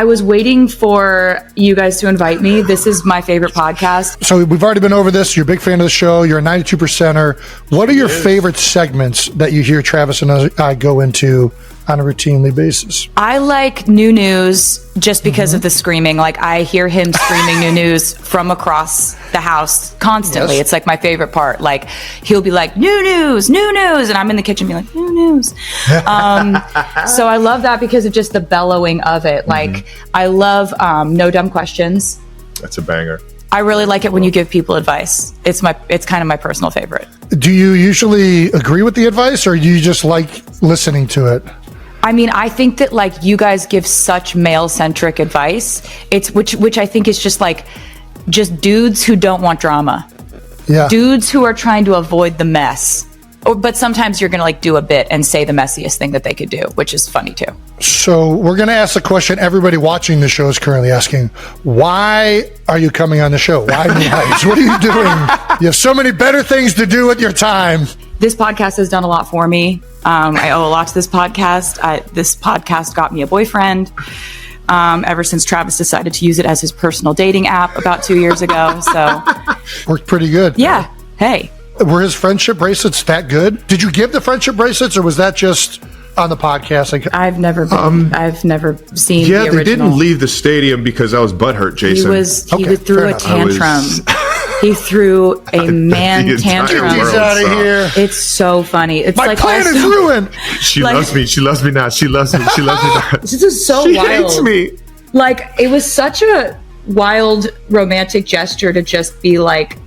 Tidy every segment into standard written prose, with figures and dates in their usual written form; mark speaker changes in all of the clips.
Speaker 1: I was waiting for you guys to invite me. This is my favorite podcast.
Speaker 2: So we've already been over this. You're a big fan of the show. You're a 92%er. What are your favorite segments that you hear Travis and I go into on a routinely basis?
Speaker 1: I like new news just because of the screaming. Like, I hear him screaming new news from across the house constantly. Yes. It's like my favorite part. Like, he'll be like, new news, and I'm in the kitchen being like, new news. So I love that because of just the bellowing of it. Like, I love No Dumb Questions.
Speaker 3: That's a banger.
Speaker 1: I really like it when you give people advice. It's kind of my personal favorite.
Speaker 2: Do you usually agree with the advice, or do you just like listening to it?
Speaker 1: I mean, I think that like you guys give such male-centric advice. It's which I think is just dudes who don't want drama.
Speaker 2: Yeah.
Speaker 1: Dudes who are trying to avoid the mess. But sometimes you're going to like do a bit and say the messiest thing that they could do, which is funny too.
Speaker 2: So we're going to ask the question everybody watching the show is currently asking. Why are you coming on the show? Why guys? What are you doing? You have so many better things to do with your time.
Speaker 1: This podcast has done a lot for me. I owe a lot to this podcast. This podcast got me a boyfriend ever since Travis decided to use it as his personal dating app about 2 years ago. So
Speaker 2: worked pretty good.
Speaker 1: Yeah. Hey.
Speaker 2: Were his friendship bracelets that good? Did you give the friendship bracelets, or was that just on the podcast? Like,
Speaker 1: I've never seen the original.
Speaker 3: They didn't leave the stadium because I was butthurt, Jason.
Speaker 1: He threw a tantrum. He threw a man tantrum.
Speaker 2: He's out of here.
Speaker 1: It's so funny. It's
Speaker 2: my
Speaker 1: like
Speaker 2: plan is ruined.
Speaker 3: She loves me. She loves me not. She loves me. She loves me not.
Speaker 1: This is so
Speaker 3: she
Speaker 1: wild.
Speaker 3: Hates me.
Speaker 1: Like, it was such a wild romantic gesture to just be like,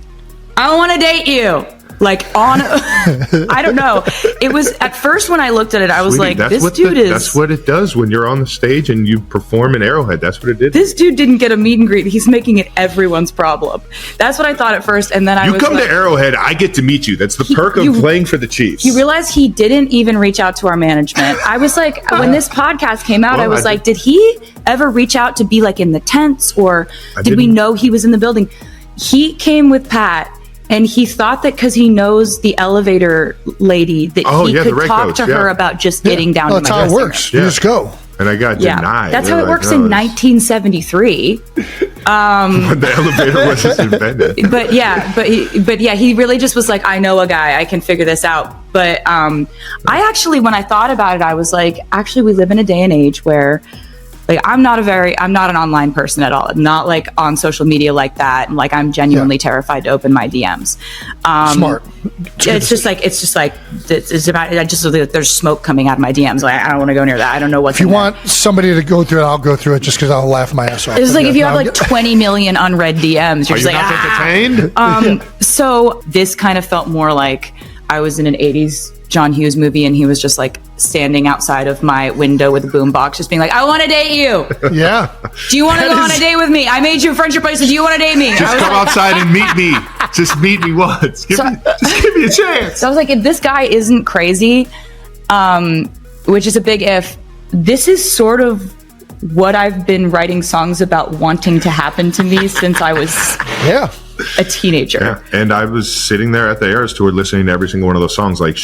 Speaker 1: I want to date you. Like, on, I don't know. It was, at first when I looked at it, I was like, this dude is...
Speaker 3: That's what it does when you're on the stage and you perform in Arrowhead. That's what it did.
Speaker 1: This dude didn't get a meet and greet. He's making it everyone's problem. That's what I thought at first, and then I was
Speaker 3: You come to Arrowhead, I get to meet you. That's the perk of playing for the Chiefs.
Speaker 1: You realize he didn't even reach out to our management. I was like, when this podcast came out, I was like, did he ever reach out to be like in the tents, or did we know he was in the building? He came with Pat. And he thought that because he knows the elevator lady that he could talk to her about just getting down to my dressing room. That's how it works.
Speaker 2: You just go.
Speaker 3: And I got denied.
Speaker 1: That's how it works in 1973.
Speaker 3: When the elevator wasn't invented.
Speaker 1: But yeah, he really just was like, I know a guy, I can figure this out. But I actually, when I thought about it, I was like, actually, we live in a day and age where, like, I'm not an online person at all. I'm not like on social media like that. And like, I'm genuinely terrified to open my DMs.
Speaker 2: Smart.
Speaker 1: It's just like, there's smoke coming out of my DMs. Like, I don't want to go near that. I don't know what's
Speaker 2: If you want somebody to go through it, I'll go through it just because I'll laugh my ass off.
Speaker 1: It's like if you have like 20 million unread DMs, you're just like,
Speaker 3: entertained?
Speaker 1: So this kind of felt more like I was in an 80s John Hughes movie and he was just like standing outside of my window with a boombox just being like, I want to date you.
Speaker 2: Yeah.
Speaker 1: Do you want to go on a date with me? I made you a friendship bracelet. Do you want to date me?
Speaker 3: Just come outside and meet me. Just meet me once. Just give me a chance.
Speaker 1: So I was like, if this guy isn't crazy, which is a big if, this is sort of what I've been writing songs about wanting to happen to me since I was a teenager.
Speaker 3: Yeah, and I was sitting there at the Eras Tour listening to every single one of those songs. Like,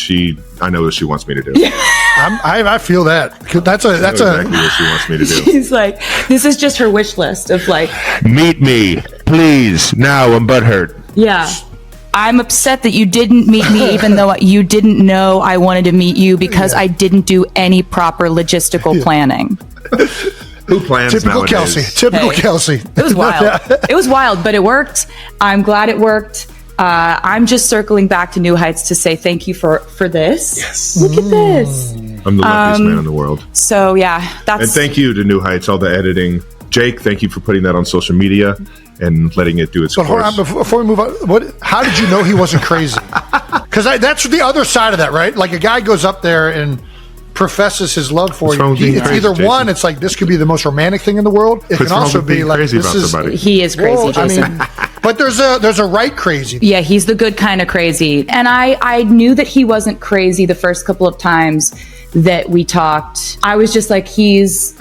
Speaker 3: I know what she wants me to do.
Speaker 1: Yeah.
Speaker 2: I feel that. That's
Speaker 3: exactly what she wants me to do.
Speaker 1: She's like, this is just her wish list of like,
Speaker 3: meet me, please. Now I'm butthurt.
Speaker 1: Yeah. I'm upset that you didn't meet me, even though you didn't know I wanted to meet you because I didn't do any proper logistical planning.
Speaker 3: Who plans
Speaker 2: Typical
Speaker 3: nowadays?
Speaker 2: Kelce. Typical Kelce.
Speaker 1: It was wild. It was wild, but it worked. I'm glad it worked. I'm just circling back to New Heights to say thank you for this.
Speaker 3: Yes.
Speaker 1: Look at this.
Speaker 3: I'm the luckiest man in the world.
Speaker 1: So yeah,
Speaker 3: and thank you to New Heights, all the editing. Jake, thank you for putting that on social media and letting it do its course.
Speaker 2: Hold on, before we move on, how did you know he wasn't crazy? Because that's the other side of that, right? Like, a guy goes up there and professes his love for you. It's either one, it's like, this could be the most romantic thing in the world. It can also be like,
Speaker 1: he is crazy, Jason.
Speaker 2: I mean, but there's a right crazy.
Speaker 1: Yeah, he's the good kind of crazy. And I knew that he wasn't crazy the first couple of times that we talked. I was just like, he's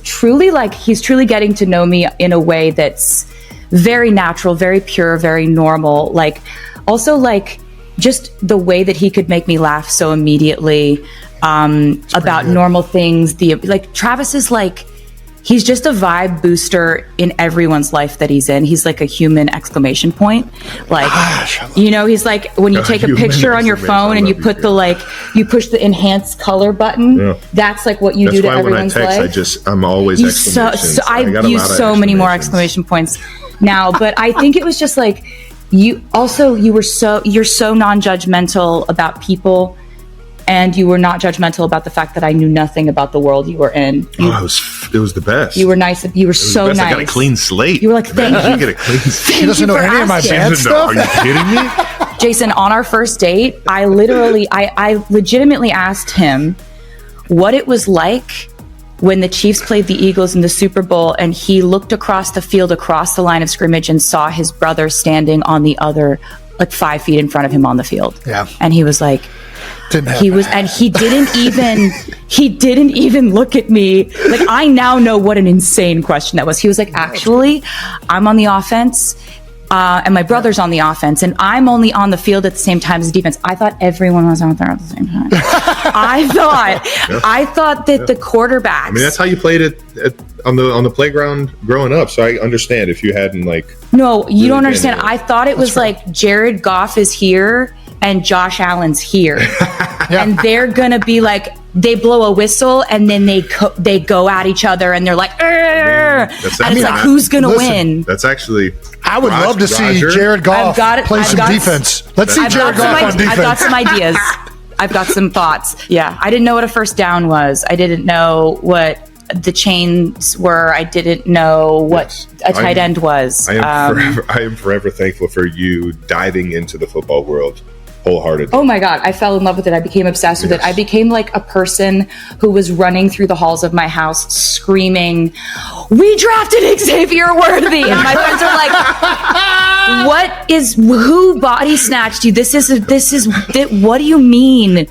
Speaker 1: truly getting to know me in a way that's very natural, very pure, very normal. Like, also like just the way that he could make me laugh so immediately about normal things. Travis is like he's just a vibe booster in everyone's life that he's in. He's like a human exclamation point. Like, he's like when you take a picture on your phone and you put you push the enhance color button. Yeah. That's like what you do to everyone's life.
Speaker 3: When I text, I'm always exclamations.
Speaker 1: I use so many more exclamation points now, but I think it was just like you're so non-judgmental about people. And you were not judgmental about the fact that I knew nothing about the world you were in.
Speaker 3: It was the best.
Speaker 1: You were nice. You were so nice.
Speaker 3: I got a clean slate.
Speaker 1: You were like, thank you.
Speaker 3: Get a clean slate.
Speaker 2: He doesn't know any of my bad stuff.
Speaker 3: Are you kidding me?
Speaker 1: Jason, on our first date, I legitimately asked him what it was like when the Chiefs played the Eagles in the Super Bowl and he looked across the field, across the line of scrimmage and saw his brother standing on the other, like 5 feet in front of him on the field.
Speaker 2: Yeah.
Speaker 1: And he was like, he didn't even look at me. Like, I now know what an insane question that was. He was like, actually, I'm on the offense, and my brother's on the offense, and I'm only on the field at the same time as the defense. I thought everyone was out there at the same time. I thought that the quarterbacks.
Speaker 3: I mean, that's how you played it on the playground growing up. So I understand if you hadn't
Speaker 1: No, you don't understand. I thought it was like Jared Goff is here and Josh Allen's here. And they're gonna be like, they blow a whistle and then they go at each other and they're like, and it's like, who's gonna win?
Speaker 3: That's actually,
Speaker 2: I would love to see Jared Goff play some defense. Let's see Jared Goff on defense.
Speaker 1: I've got some ideas. I've got some thoughts. Yeah, I didn't know what a first down was. I didn't know what the chains were. I didn't know what a tight end was.
Speaker 3: I am forever thankful for you diving into the football world wholeheartedly.
Speaker 1: Oh my God, I fell in love with it. I became obsessed with it. I became like a person who was running through the halls of my house screaming, "We drafted Xavier Worthy!" And my friends are like, who body snatched you? What do you mean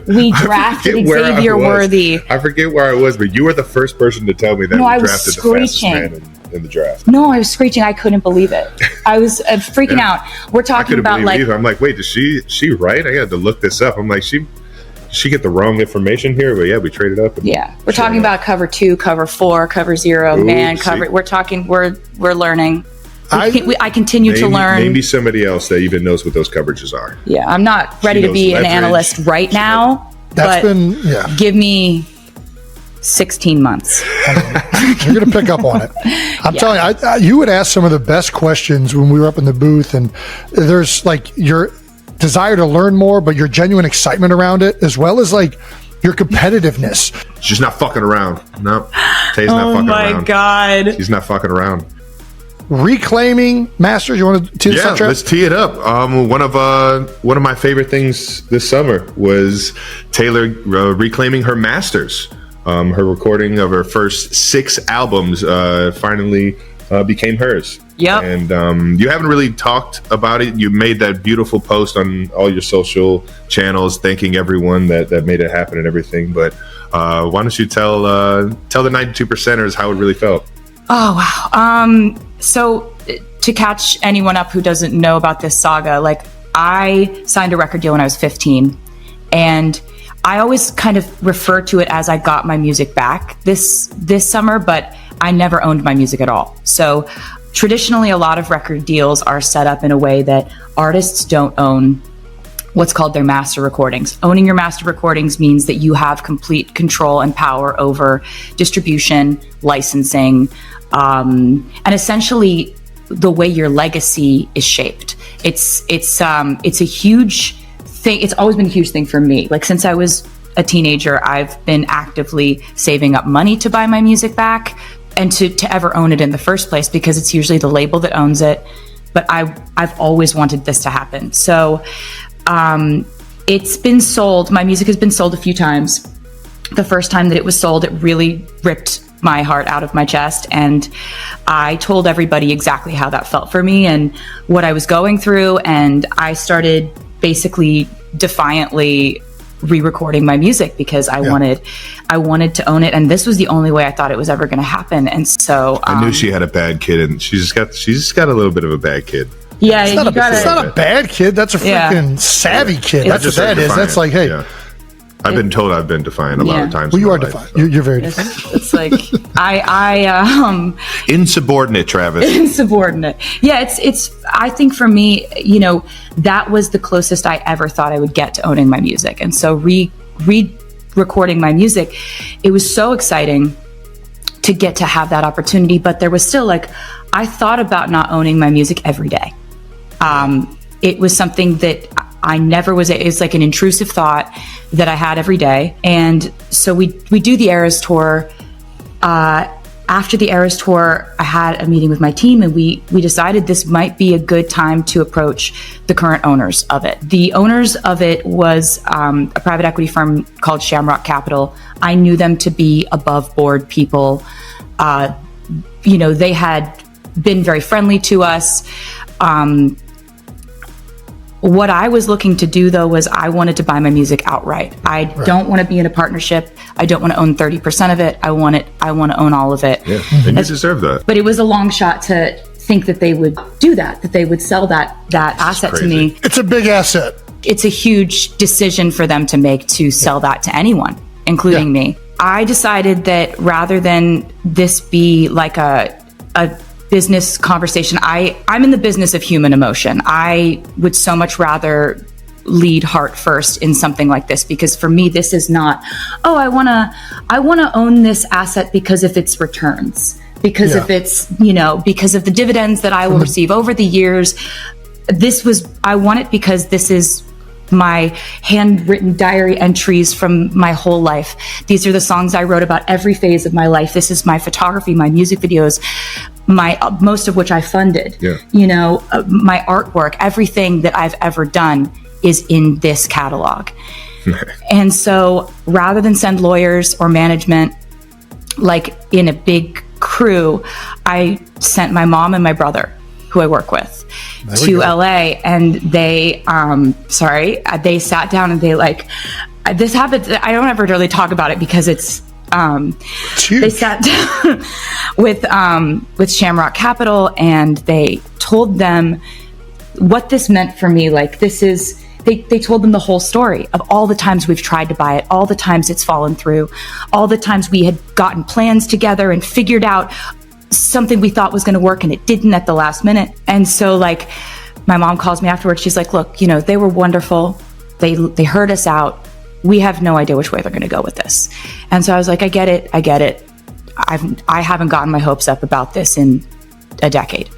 Speaker 1: we drafted Xavier Worthy?
Speaker 3: I forget where I was, but you were the first person to tell me that we drafted the fastest man in the draft.
Speaker 1: No, I was screeching. I couldn't believe it. I was freaking out. We're talking about
Speaker 3: I'm like, wait, is she right? I had to look this up. I'm like, she get the wrong information here? But yeah, we traded up.
Speaker 1: We're talking about cover 2, cover 4, cover 0, cover. We're talking. We're learning. I continue to learn.
Speaker 3: Maybe somebody else that even knows what those coverages are.
Speaker 1: Yeah, I'm not ready to be an analyst right now. Give me 16 months.
Speaker 2: You're going to pick up on it. I'm telling you, you would ask some of the best questions when we were up in the booth, and there's like your desire to learn more, but your genuine excitement around it, as well as like your competitiveness.
Speaker 3: She's not fucking around. No, Tay's not fucking around. Oh my
Speaker 1: God.
Speaker 3: She's not fucking around.
Speaker 2: Reclaiming masters. You want to tee this up? Yeah,
Speaker 3: let's tee it up. One of my favorite things this summer was Taylor reclaiming her masters. Her recording of her first 6 albums finally became hers.
Speaker 1: Yep.
Speaker 3: And you haven't really talked about it. You made that beautiful post on all your social channels, thanking everyone that made it happen and everything. But why don't you tell the 92%ers how it really felt?
Speaker 1: Oh, wow. So to catch anyone up who doesn't know about this saga, like, I signed a record deal when I was 15, and I always kind of refer to it as I got my music back this summer, but I never owned my music at all. So traditionally, a lot of record deals are set up in a way that artists don't own what's called their master recordings. Owning your master recordings means that you have complete control and power over distribution, licensing, and essentially the way your legacy is shaped. It's a huge thing. It's always been a huge thing for me. Like, since I was a teenager, I've been actively saving up money to buy my music back and to ever own it in the first place, because it's usually the label that owns it. But I've always wanted this to happen. So it's been sold. My music has been sold a few times. The first time that it was sold, it really ripped my heart out of my chest. And I told everybody exactly how that felt for me and what I was going through. And I started basically defiantly re-recording my music because I wanted to own it, and this was the only way I thought it was ever going to happen. And so
Speaker 3: I knew she had a bad kid, and she's just got a little bit of a bad kid.
Speaker 1: Yeah,
Speaker 2: it's not a bad kid. That's a freaking savvy kid. That's what that is. That's like, hey,
Speaker 3: I've been told I've been defiant a lot of times.
Speaker 2: Well, you are defiant. So. You're very defiant.
Speaker 1: It's like
Speaker 3: insubordinate, Travis.
Speaker 1: Insubordinate. Yeah, it's. I think for me, that was the closest I ever thought I would get to owning my music, and so re-recording my music, it was so exciting to get to have that opportunity. But there was still I thought about not owning my music every day. It was something that I never was. It was like an intrusive thought that I had every day. And so we do the Eras tour. After the Eras tour, I had a meeting with my team, and we decided this might be a good time to approach the current owners of it. The owners of it was a private equity firm called Shamrock Capital. I knew them to be above board people. They had been very friendly to us. What I was looking to do, though, was I wanted to buy my music outright. I don't want to be in a partnership. I don't want to own 30% of it. I want to own all of it.
Speaker 3: Yeah, and you deserve that.
Speaker 1: But it was a long shot to think that they would do that they would sell that asset to me.
Speaker 2: It's a big asset.
Speaker 1: It's a huge decision for them to make, to sell that to anyone, including me. I decided that rather than this be like a business conversation, I'm in the business of human emotion. I would so much rather lead heart first in something like this, because for me, this is not, I want to own this asset because of its returns, because of its, because of the dividends that I will receive over the years. I want it because this is my handwritten diary entries from my whole life. These are the songs I wrote about every phase of my life. This is my photography, my music videos, most of which I funded. My artwork, everything that I've ever done is in this catalog. And so rather than send lawyers or management like in a big crew, I sent my mom and my brother, who I work with, to LA, and they sat down and this happened. I don't ever really talk about it because it's they sat down with Shamrock Capital, and they told them what this meant for me. They told them the whole story of all the times we've tried to buy it, all the times it's fallen through, all the times we had gotten plans together and figured out something we thought was going to work and it didn't at the last minute. And so my mom calls me afterwards. She's like, look, they were wonderful. They heard us out. We have no idea which way they're going to go with this. And so I was like, I get it. I haven't gotten my hopes up about this in a decade.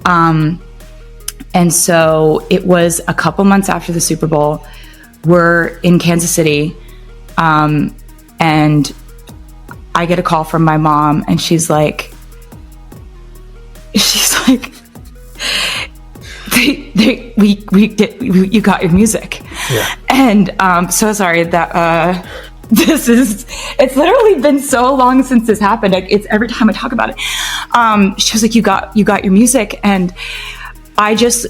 Speaker 1: And so it was a couple months after the Super Bowl. We're in Kansas City. And I get a call from my mom, and she's like, you got your music. Yeah. And so sorry that it's literally been so long since this happened. It's every time I talk about it. She was like, you got your music. And I just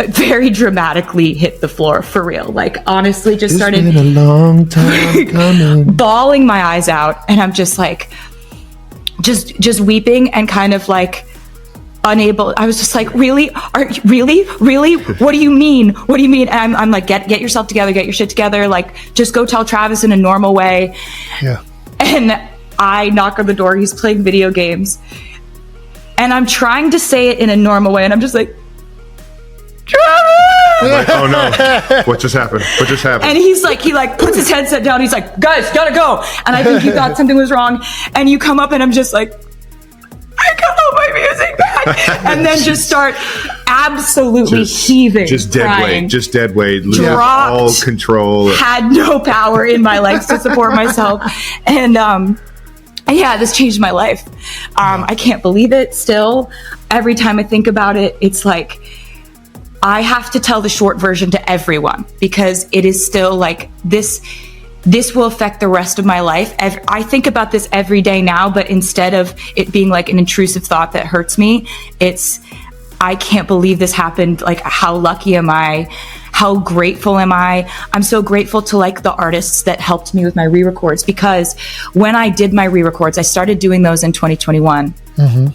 Speaker 1: very dramatically hit the floor, for real. Honestly, just started
Speaker 2: been a long time coming,
Speaker 1: bawling my eyes out. And I'm just just weeping and kind of unable. I was just really? Really? What do you mean? And I'm like, get yourself together, get your shit together. Just go tell Travis in a normal way.
Speaker 2: Yeah.
Speaker 1: And I knock on the door. He's playing video games. And I'm trying to say it in a normal way. And I'm just like, Travis!
Speaker 3: Oh no. What just happened?
Speaker 1: And he's he puts his headset down. He's like, guys, gotta go. And I think he thought something was wrong. And you come up and I'm just like, I got all my music back. And then just start absolutely heaving.
Speaker 3: Just dead weight.
Speaker 1: Dropped,
Speaker 3: all control.
Speaker 1: Had no power in my legs to support myself. And this changed my life. I can't believe it still. Every time I think about it, it's I have to tell the short version to everyone, because it is still this will affect the rest of my life. I think about this every day now, but instead of it being an intrusive thought that hurts me, it's, I can't believe this happened. How lucky am I? How grateful am I? I'm so grateful to the artists that helped me with my re-records, because when I did my re-records, I started doing those in 2021. Mm-hmm.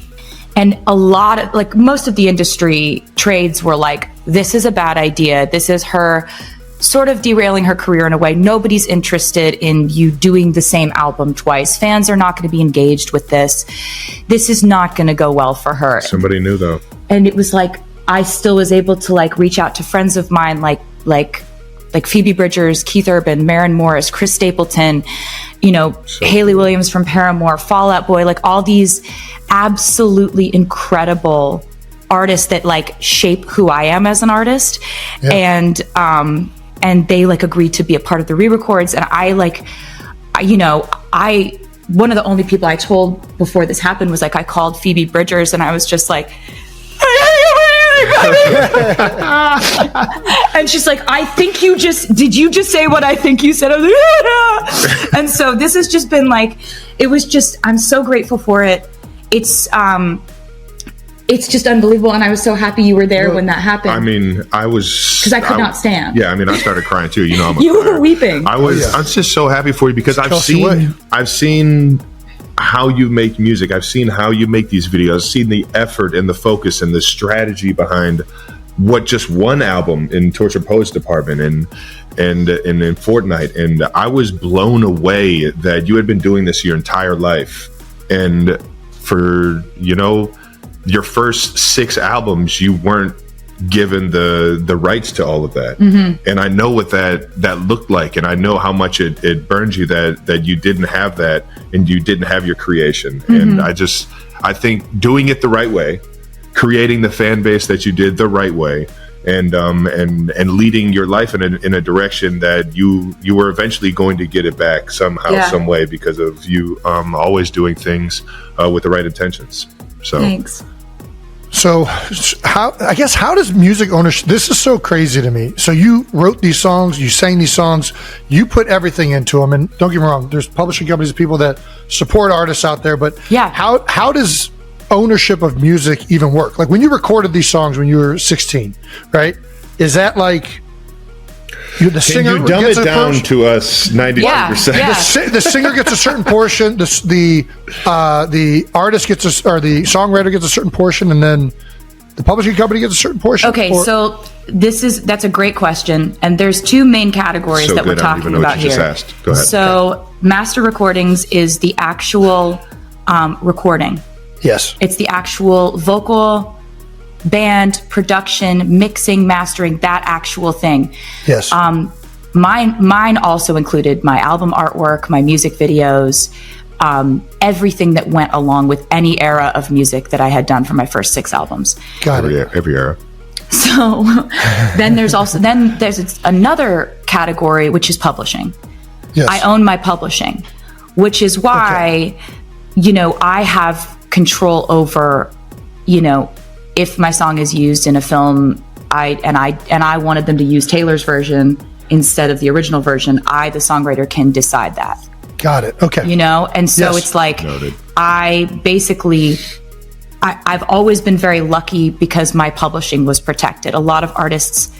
Speaker 1: And a lot of most of the industry trades were this is a bad idea. This is her sort of derailing her career in a way. Nobody's interested in you doing the same album twice. Fans are not going to be engaged with this. This is not going to go well for her.
Speaker 3: Somebody knew, though. And
Speaker 1: it was like, I still was able to like reach out to friends of mine, like Phoebe Bridgers, Keith Urban, Maren Morris, Chris Stapleton, Haley Williams from Paramore, Fall Out Boy, like all these absolutely incredible artists that like shape who I am as an artist. Yeah. And they like agreed to be a part of the re-records. And one of the only people I told before this happened was like, I called Phoebe Bridgers and I was just like, and she's like, did you just say what I think you said? I was like, yeah. And so this has just been like, I'm so grateful for it. It's just unbelievable, and I was so happy you were there when that happened.
Speaker 3: I mean, I was,
Speaker 1: because I could not stand.
Speaker 3: Yeah, I mean, I started crying too. I'm
Speaker 1: you were weeping.
Speaker 3: I was. I'm just so happy for you because I've seen how you make music. I've seen how you make these videos. I've seen the effort and the focus and the strategy behind what just one album in Torture Poets Department and in Fortnite, and I was blown away that you had been doing this your entire life, and for your first 6 albums, you weren't given the rights to all of that. Mm-hmm. And I know what that looked like, and I know how much it burned you that you didn't have that, and you didn't have your creation. Mm-hmm. And I think doing it the right way, creating the fan base that you did the right way, and leading your life in a direction that you were eventually going to get it back somehow, some way, because of you always doing things with the right intentions. So
Speaker 1: thanks.
Speaker 2: So how does music ownership, this is so crazy to me. So you wrote these songs, you sang these songs, you put everything into them, and don't get me wrong, there's publishing companies, people that support artists out there, but how does ownership of music even work? Like when you recorded these songs when you were 16, right? Is that like the singer
Speaker 3: you dumb it down to us 95%?
Speaker 1: Yeah.
Speaker 2: The singer gets a certain portion, the artist gets or the songwriter gets a certain portion, and then the publishing company gets a certain portion?
Speaker 1: Okay, so that's a great question, and there's 2 main categories that we're talking about here.
Speaker 3: Go ahead.
Speaker 1: So master recordings is the actual recording.
Speaker 2: Yes.
Speaker 1: It's the actual vocal, band, production, mixing, mastering, that actual thing.
Speaker 2: Yes.
Speaker 1: Mine also included my album artwork, my music videos, everything that went along with any era of music that I had done for my first 6 albums.
Speaker 2: Got it.
Speaker 3: Every era.
Speaker 1: So then there's another category, which is publishing.
Speaker 2: Yes.
Speaker 1: I own my publishing, which is why, I have control over, if my song is used in a film, I wanted them to use Taylor's version instead of the original version, I, the songwriter, can decide that.
Speaker 2: Got it. Okay.
Speaker 1: And so it's like,
Speaker 3: Noted.
Speaker 1: I've always been very lucky because my publishing was protected. A lot of artists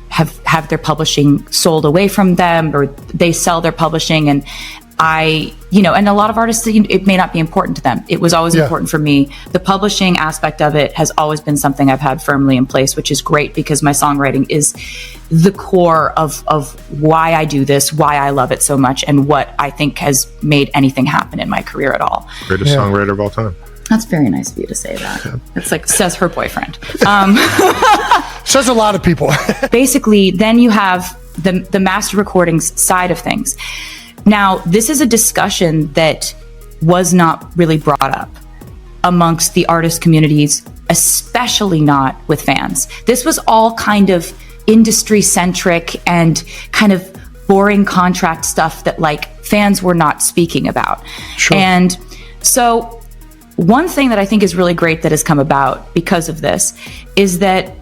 Speaker 1: have their publishing sold away from them, or they sell their publishing, and and a lot of artists, it may not be important to them. It was always important for me. The publishing aspect of it has always been something I've had firmly in place, which is great because my songwriting is the core of why I do this, why I love it so much, and what I think has made anything happen in my career at all.
Speaker 3: Greatest songwriter of all time.
Speaker 1: That's very nice of you to say that. It's like, says her boyfriend.
Speaker 2: Says a lot of people.
Speaker 1: Basically, then you have the master recordings side of things. Now, this is a discussion that was not really brought up amongst the artist communities, especially not with fans. This was all kind of industry-centric and kind of boring contract stuff that fans were not speaking about.
Speaker 2: Sure.
Speaker 1: And so one thing that I think is really great that has come about because of this is that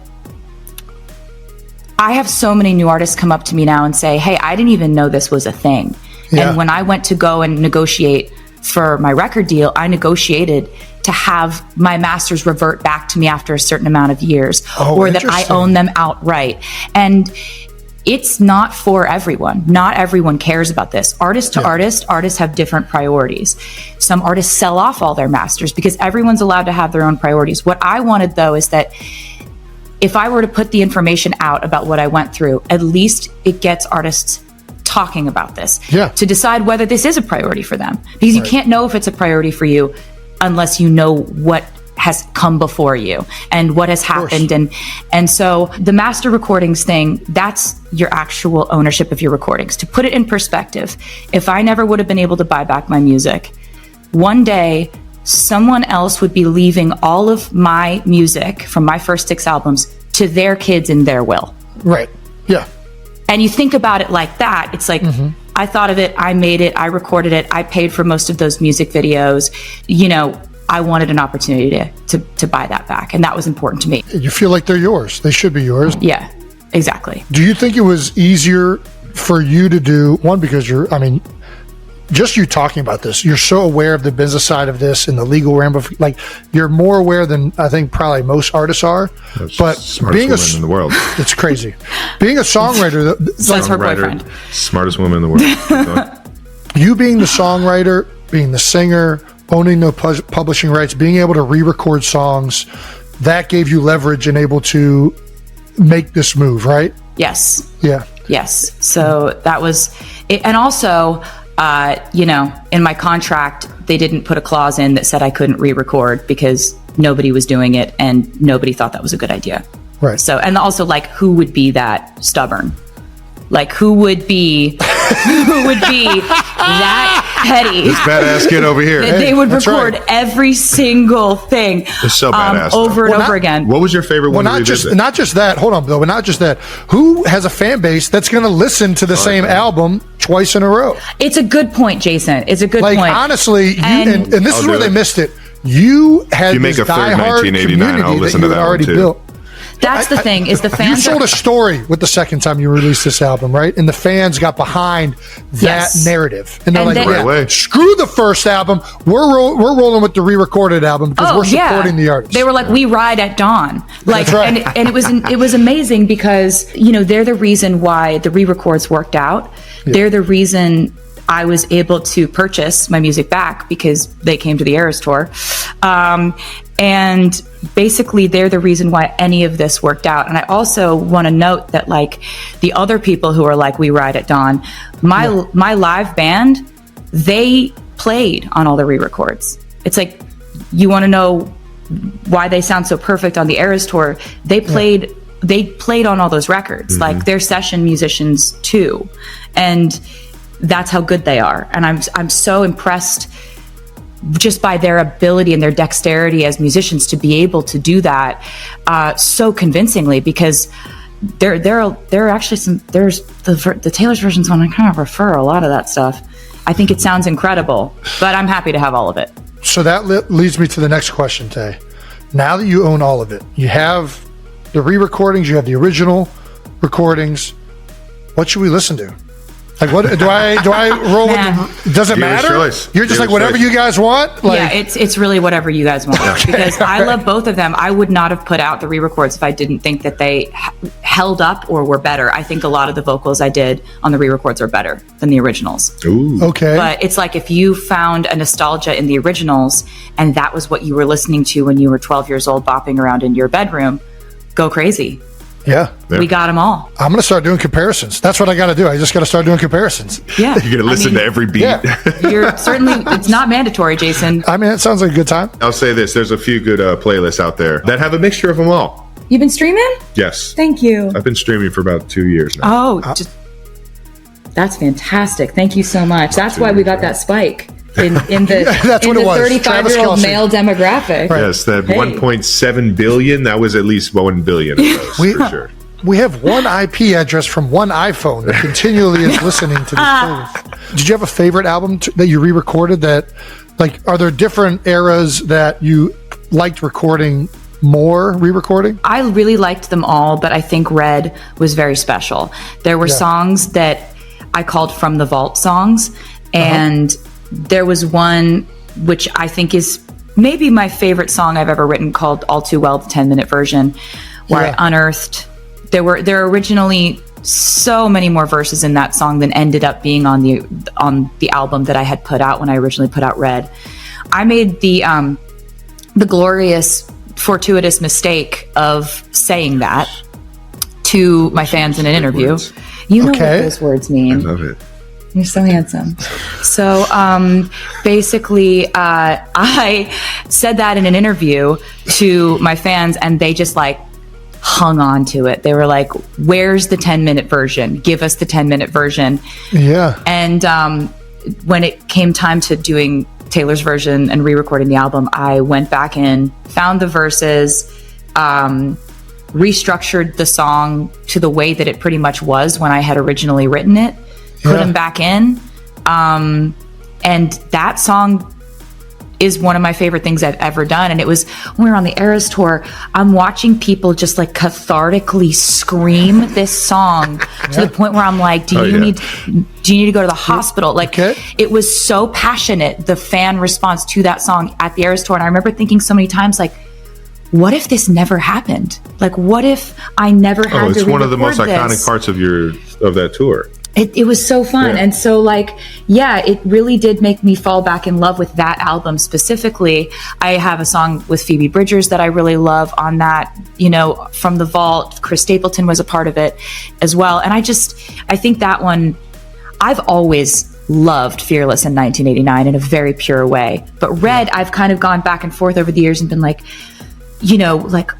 Speaker 1: I have so many new artists come up to me now and say, hey, I didn't even know this was a thing. Yeah. And when I went to go and negotiate for my record deal, I negotiated to have my masters revert back to me after a certain amount of years, or that I own them outright. And it's not for everyone. Not everyone cares about this. Artist to artist, artists have different priorities. Some artists sell off all their masters because everyone's allowed to have their own priorities. What I wanted, though, is that if I were to put the information out about what I went through, at least it gets artists talking about this to decide whether this is a priority for them. Because you can't know if it's a priority for you unless you know what has come before you and what has happened. And so the master recordings thing, that's your actual ownership of your recordings. To put it in perspective, if I never would have been able to buy back my music, one day someone else would be leaving all of my music from my first 6 albums to their kids in their will.
Speaker 2: Right. Yeah.
Speaker 1: And you think about it like that, it's like, I thought of it, I made it, I recorded it, I paid for most of those music videos. I wanted an opportunity to buy that back. And that was important to me.
Speaker 2: You feel like they're yours. They should be yours.
Speaker 1: Yeah, exactly.
Speaker 2: Do you think it was easier for you to do, one, because just you talking about this, you're so aware of the business side of this and the legal ramifications. Like, you're more aware than I think probably most artists are. But being
Speaker 3: woman in the world,
Speaker 2: it's crazy. Being a songwriter,
Speaker 1: that's her boyfriend.
Speaker 3: Smartest woman in the world.
Speaker 2: You being the songwriter, being the singer, owning the publishing rights, being able to re-record songs, that gave you leverage and able to make this move, right?
Speaker 1: Yes.
Speaker 2: Yeah.
Speaker 1: Yes. So that was it. And also, in my contract, they didn't put a clause in that said I couldn't re-record because nobody was doing it and nobody thought that was a good idea.
Speaker 2: Right.
Speaker 1: So, and also, like, who would be that stubborn? Like, who would be that petty?
Speaker 3: This badass kid over here.
Speaker 1: They would record every single thing
Speaker 3: It's so badass,
Speaker 1: over and over again.
Speaker 3: What was your favorite one to revisit?
Speaker 2: Not just that. Hold on, though. Not just that. Who has a fan base that's going to listen to the same album twice in a row?
Speaker 1: It's a good point, Jason. It's a good point.
Speaker 2: Like, honestly, and this is where they missed it. You had
Speaker 3: you make
Speaker 2: this
Speaker 3: a third
Speaker 2: diehard
Speaker 3: 1989, I'll listen to that
Speaker 2: already
Speaker 3: one too.
Speaker 2: built.
Speaker 1: That's the thing, is the fans...
Speaker 2: You told a story with the second time you released this album, right? And the fans got behind that narrative. And they're like, screw the first album. We're rolling with the re-recorded album because we're supporting the artist.
Speaker 1: They were like, we ride at dawn. Like,
Speaker 2: That's right.
Speaker 1: and it was amazing because, they're the reason why the re-records worked out. Yeah. They're the reason I was able to purchase my music back because they came to the Eras tour. And basically, they're the reason why any of this worked out. And I also want to note that, like, the other people who are like, we ride at dawn, my live band, they played on all the re-records. It's like, you want to know why they sound so perfect on the Eras tour. They played on all those records. Mm-hmm. Like, they're session musicians too. And that's how good they are. And I'm so impressed just by their ability and their dexterity as musicians to be able to do that so convincingly, because there are actually there's the Taylor's versions one. I kind of prefer a lot of that stuff. I think it sounds incredible, but I'm happy to have all of it.
Speaker 2: So that leads me to the next question, Tay. Now that you own all of it, you have the re-recordings, you have the original recordings. What should we listen to? Like, what do I roll with? Does it matter? You're just like, whatever you guys want. Like,
Speaker 1: yeah, it's really whatever you guys want. Okay, because I love both of them. I would not have put out the re-records if I didn't think that they held up or were better. I think a lot of the vocals I did on the re-records are better than the originals.
Speaker 3: Ooh.
Speaker 2: Okay.
Speaker 1: But it's like, if you found a nostalgia in the originals and that was what you were listening to when you were 12 years old, bopping around in your bedroom, go crazy.
Speaker 2: Yeah.
Speaker 1: We got them all.
Speaker 2: I'm going to start doing comparisons. That's what I got to do. I just got to start doing comparisons.
Speaker 1: Yeah.
Speaker 3: You're going to listen to every beat.
Speaker 2: Yeah.
Speaker 1: You're certainly, it's not mandatory, Jason.
Speaker 2: I mean, it sounds like a good time.
Speaker 3: I'll say this. There's a few good playlists out there that have a mixture of them all.
Speaker 1: You've been streaming?
Speaker 3: Yes.
Speaker 1: Thank you.
Speaker 3: I've been streaming for about 2 years now.
Speaker 1: Oh, that's fantastic. Thank you so much. That's why we got that spike in the
Speaker 2: that's what it was.
Speaker 1: 35-year-old male demographic.
Speaker 3: Right. Yes, that 1.7 billion, that was at least 1 billion of those, for sure.
Speaker 2: We have one IP address from one iPhone that continually is listening to this playlist. Did you have a favorite album that you re-recorded that, like, are there different eras that you liked recording more, re-recording?
Speaker 1: I really liked them all, but I think Red was very special. There were songs that I called From the Vault songs, and there was one which I think is maybe my favorite song I've ever written, called All Too Well, the 10-minute version, where I unearthed... There were originally so many more verses in that song than ended up being on the album that I had put out when I originally put out Red. I made the glorious fortuitous mistake of saying that to my fans in an interview. You know what those words mean.
Speaker 3: I love it.
Speaker 1: You're so handsome. So basically, I said that in an interview to my fans, and they just like hung on to it. They were like, where's the 10-minute version? Give us the 10-minute version.
Speaker 2: Yeah.
Speaker 1: And when it came time to doing Taylor's version and re-recording the album, I went back in, found the verses, restructured the song to the way that it pretty much was when I had originally written it, put them back in. And that song is one of my favorite things I've ever done. And it was when we were on the Eras tour, I'm watching people just like cathartically scream this song to the point where I'm like, do you need to go to the hospital? Like it was so passionate, the fan response to that song at the Eras tour. And I remember thinking so many times, like, what if this never happened? Like, what if I never had to re-record this?
Speaker 3: It's one of the most iconic parts of that tour.
Speaker 1: It was so fun. And so like, it really did make me fall back in love with that album specifically. I have a song with Phoebe Bridgers that I really love on that, From the Vault. Chris Stapleton was a part of it as well. And I think that one, I've always loved Fearless in 1989 in a very pure way. But Red, I've kind of gone back and forth over the years and been like, like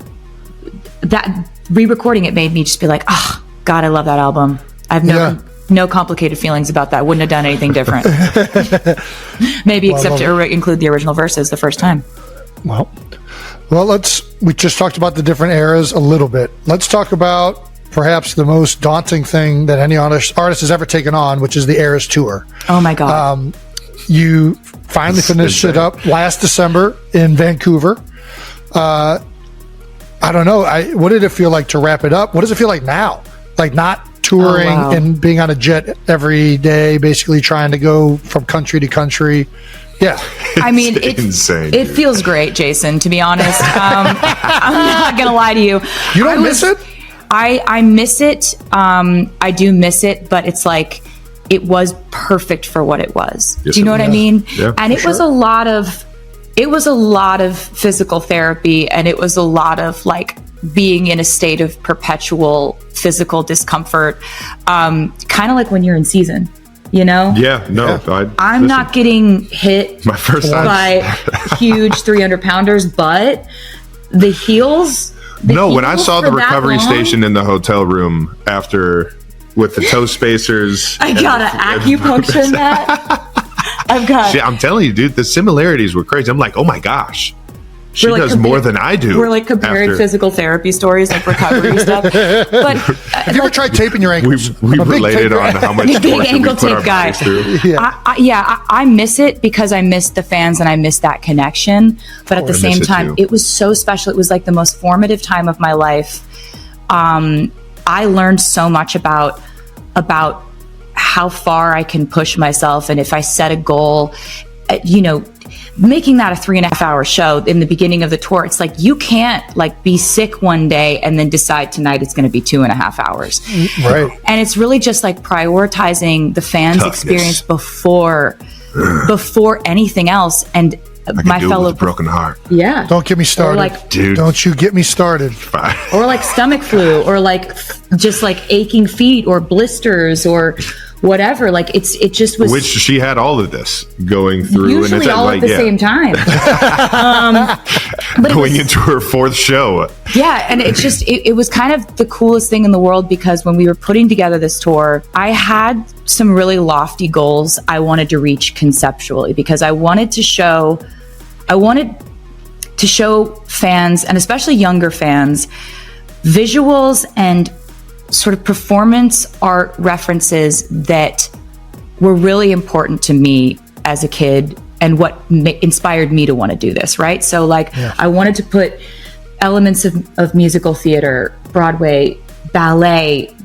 Speaker 1: that re-recording it made me just be like, oh God, I love that album. I have no complicated feelings about that. Wouldn't have done anything different. Maybe except to include the original verses the first time.
Speaker 2: Well, we just talked about the different eras a little bit. Let's talk about perhaps the most daunting thing that any artist has ever taken on, which is the Eras Tour.
Speaker 1: Oh my God.
Speaker 2: You finally finished it up last December in Vancouver. I don't know. What did it feel like to wrap it up? What does it feel like now? Like not touring and being on a jet every day, basically trying to go from country to country. Yeah.
Speaker 1: I mean, it's insane. It feels great, Jason, to be honest. I'm not going to lie to you.
Speaker 2: You don't miss it?
Speaker 1: I miss it. I do miss it, but it's like, it was perfect for what it was. Yes, do you know what I mean? Yeah, and it was a lot of physical therapy, and it was a lot of like being in a state of perpetual physical discomfort, kind of like when you're in season, I'm not getting hit
Speaker 3: my first
Speaker 1: by huge 300-pounders, but the heels.
Speaker 3: When I saw the recovery station in the hotel room after with the toe spacers,
Speaker 1: I gotta acupuncture that.
Speaker 3: I'm telling you, dude, the similarities were crazy. I'm like, oh my gosh. She does more than I do.
Speaker 1: We're like comparing physical therapy stories, like recovery stuff. But
Speaker 2: have you ever tried taping your ankles?
Speaker 3: We related on how much torture we put our bodies through.
Speaker 1: I miss it because I miss the fans and I miss that connection. But at the same time, it was so special. It was like the most formative time of my life. I learned so much about how far I can push myself, and if I set a goal, making that a 3.5-hour show in the beginning of the tour, it's like you can't like be sick one day and then decide tonight it's going to be 2.5 hours.
Speaker 2: Right.
Speaker 1: And it's really just like prioritizing the fans' experience before anything else. And my fellow
Speaker 3: broken heart.
Speaker 1: Yeah.
Speaker 2: Don't get me started.
Speaker 3: Dude.
Speaker 2: Don't you get me started.
Speaker 1: Or like stomach flu, or like just like aching feet or blisters or whatever. Like it just was.
Speaker 3: Which she had all of this going through,
Speaker 1: usually
Speaker 3: and it's
Speaker 1: all at the same time.
Speaker 3: But going into her fourth show.
Speaker 1: Yeah, and it was kind of the coolest thing in the world, because when we were putting together this tour, I had some really lofty goals I wanted to reach conceptually, because I wanted to show fans, and especially younger fans, visuals and sort of performance art references that were really important to me as a kid, and what inspired me to want to do this, right? So like, I wanted to put elements of musical theater, Broadway, ballet,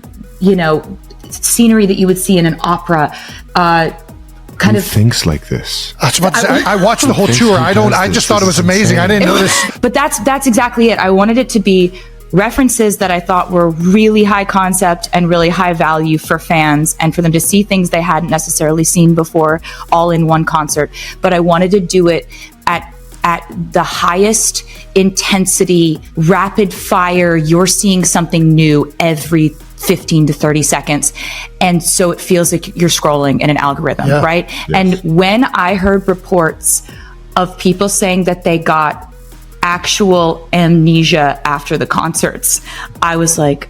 Speaker 1: scenery that you would see in an opera,
Speaker 3: Who thinks like this?
Speaker 2: I was about to say, I watched the whole tour. I just thought it was amazing. I didn't know this.
Speaker 1: But that's exactly it. I wanted it to be references that I thought were really high concept and really high value for fans, and for them to see things they hadn't necessarily seen before all in one concert. But I wanted to do it at at the highest intensity, rapid fire. You're seeing something new every 15 to 30 seconds. And so it feels like you're scrolling in an algorithm, right? Yes. And when I heard reports of people saying that they got actual amnesia after the concerts, I was like,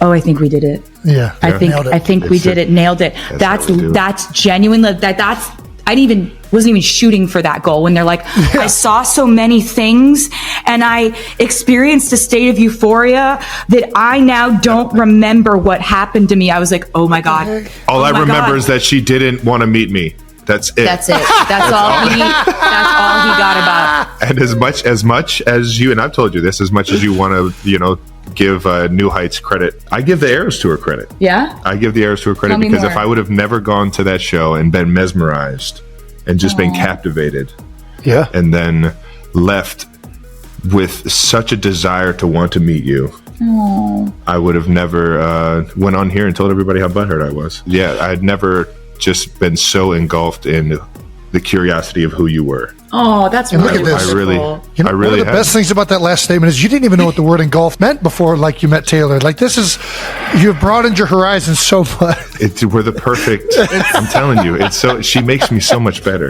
Speaker 1: oh, I think we did it.
Speaker 2: Yeah.
Speaker 1: I think we did it, nailed it. That's genuine. I wasn't even shooting for that goal when they're like, I saw so many things and I experienced a state of euphoria that I now don't remember what happened to me. I was like, oh my God.
Speaker 3: All I remember is that she didn't want to meet me. That's it.
Speaker 1: That's all he got about.
Speaker 3: And as much as you, and I've told you this, as much as you want to, give New Heights credit, I give the Eras Tour credit.
Speaker 1: Yeah?
Speaker 3: I give the Eras Tour credit because if I would have never gone to that show and been mesmerized and just been captivated, and then left with such a desire to want to meet you, I would have never went on here and told everybody how butthurt I was. Yeah, I'd never just been so engulfed in the curiosity of who you were.
Speaker 1: Oh, that's really wonderful.
Speaker 2: One of the best things about that last statement is you didn't even know what the word engulf meant before, like, you met Taylor. Like, you've broadened your horizon so much.
Speaker 3: We're the perfect. I'm telling you, she makes me so much better.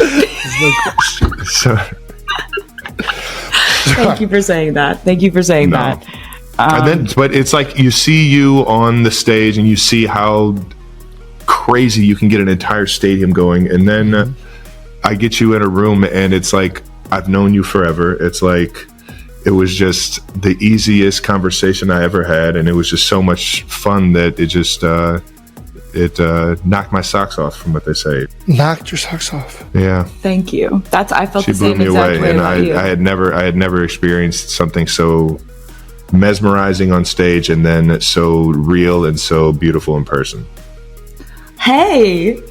Speaker 1: Thank you for saying that.
Speaker 3: But it's like you see you on the stage and you see how crazy you can get an entire stadium going, and then I get you in a room and it's like I've known you forever. It's like it was just the easiest conversation I ever had, and it was just so much fun that it just knocked my socks off, from what they say.
Speaker 2: Knocked your socks off.
Speaker 3: Yeah.
Speaker 1: Thank you. I felt
Speaker 3: she
Speaker 1: the same
Speaker 3: blew me
Speaker 1: exact
Speaker 3: away,
Speaker 1: way
Speaker 3: and
Speaker 1: about you.
Speaker 3: I had never experienced something so mesmerizing on stage and then so real and so beautiful in person.
Speaker 1: Hey,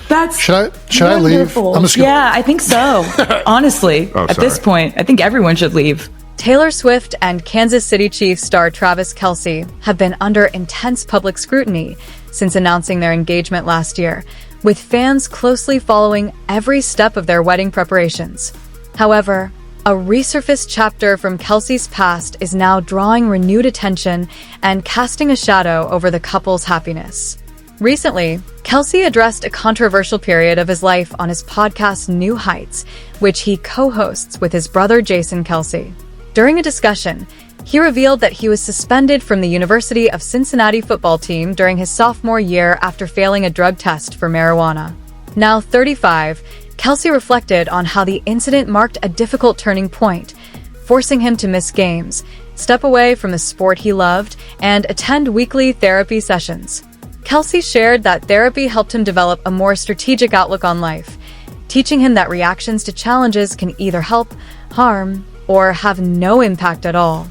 Speaker 1: that's
Speaker 2: should I leave?
Speaker 1: I think so. Honestly, at this point, I think everyone should leave.
Speaker 4: Taylor Swift and Kansas City Chiefs star Travis Kelce have been under intense public scrutiny since announcing their engagement last year, with fans closely following every step of their wedding preparations. However, a resurfaced chapter from Kelce's past is now drawing renewed attention and casting a shadow over the couple's happiness. Recently, Kelce addressed a controversial period of his life on his podcast New Heights, which he co-hosts with his brother Jason Kelce. During a discussion, he revealed that he was suspended from the University of Cincinnati football team during his sophomore year after failing a drug test for marijuana. Now 35, Kelce reflected on how the incident marked a difficult turning point, forcing him to miss games, step away from the sport he loved, and attend weekly therapy sessions. Kelce shared that therapy helped him develop a more strategic outlook on life, teaching him that reactions to challenges can either help, harm, or have no impact at all.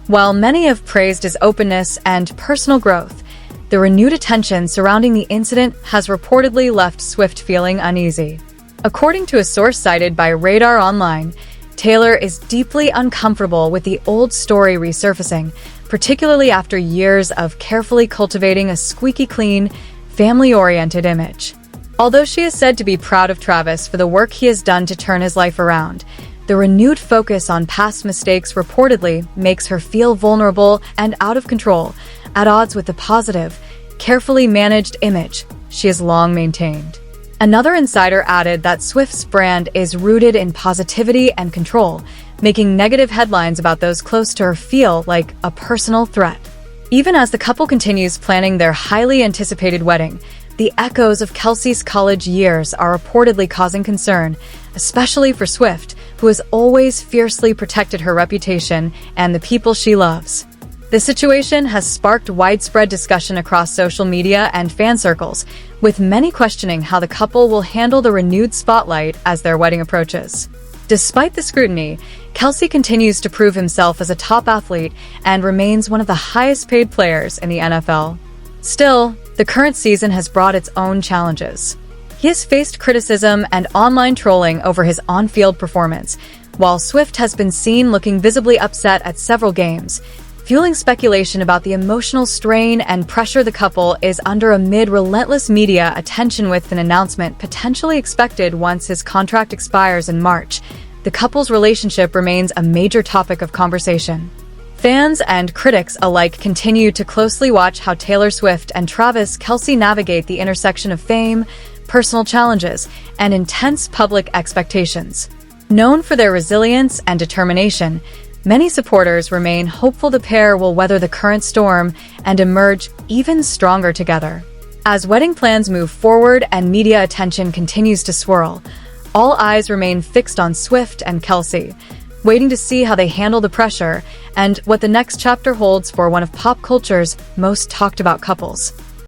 Speaker 4: While many have praised his openness and personal growth, the renewed attention surrounding the incident has reportedly left Swift feeling uneasy. According to a source cited by Radar Online, Taylor is deeply uncomfortable with the old story resurfacing, particularly after years of carefully cultivating a squeaky clean, family-oriented image. Although she is said to be proud of Travis for the work he has done to turn his life around, the renewed focus on past mistakes reportedly makes her feel vulnerable and out of control, at odds with the positive, carefully managed image she has long maintained. Another insider added that Swift's brand is rooted in positivity and control, making negative headlines about those close to her feel like a personal threat. Even as the couple continues planning their highly anticipated wedding, the echoes of Kelce's college years are reportedly causing concern, especially for Swift, who has always fiercely protected her reputation and the people she loves. The situation has sparked widespread discussion across social media and fan circles, with many questioning how the couple will handle the renewed spotlight as their wedding approaches. Despite the scrutiny, Kelce continues to prove himself as a top athlete and remains one of the highest-paid players in the NFL. Still, the current season has brought its own challenges. He has faced criticism and online trolling over his on-field performance, while Swift has been seen looking visibly upset at several games, fueling speculation about the emotional strain and pressure the couple is under amid relentless media attention, with an announcement potentially expected once his contract expires in March. the couple's relationship remains a major topic of conversation. Fans and critics alike continue to closely watch how Taylor Swift and Travis Kelce navigate the intersection of fame, personal challenges, and intense public expectations. Known for their resilience and determination, many supporters remain hopeful the pair will weather the current storm and emerge even stronger together. As wedding plans move forward and media attention continues to swirl, all eyes remain fixed on Swift and Kelce, waiting to see how they handle the pressure and what the next chapter holds for one of pop culture's most talked about couples.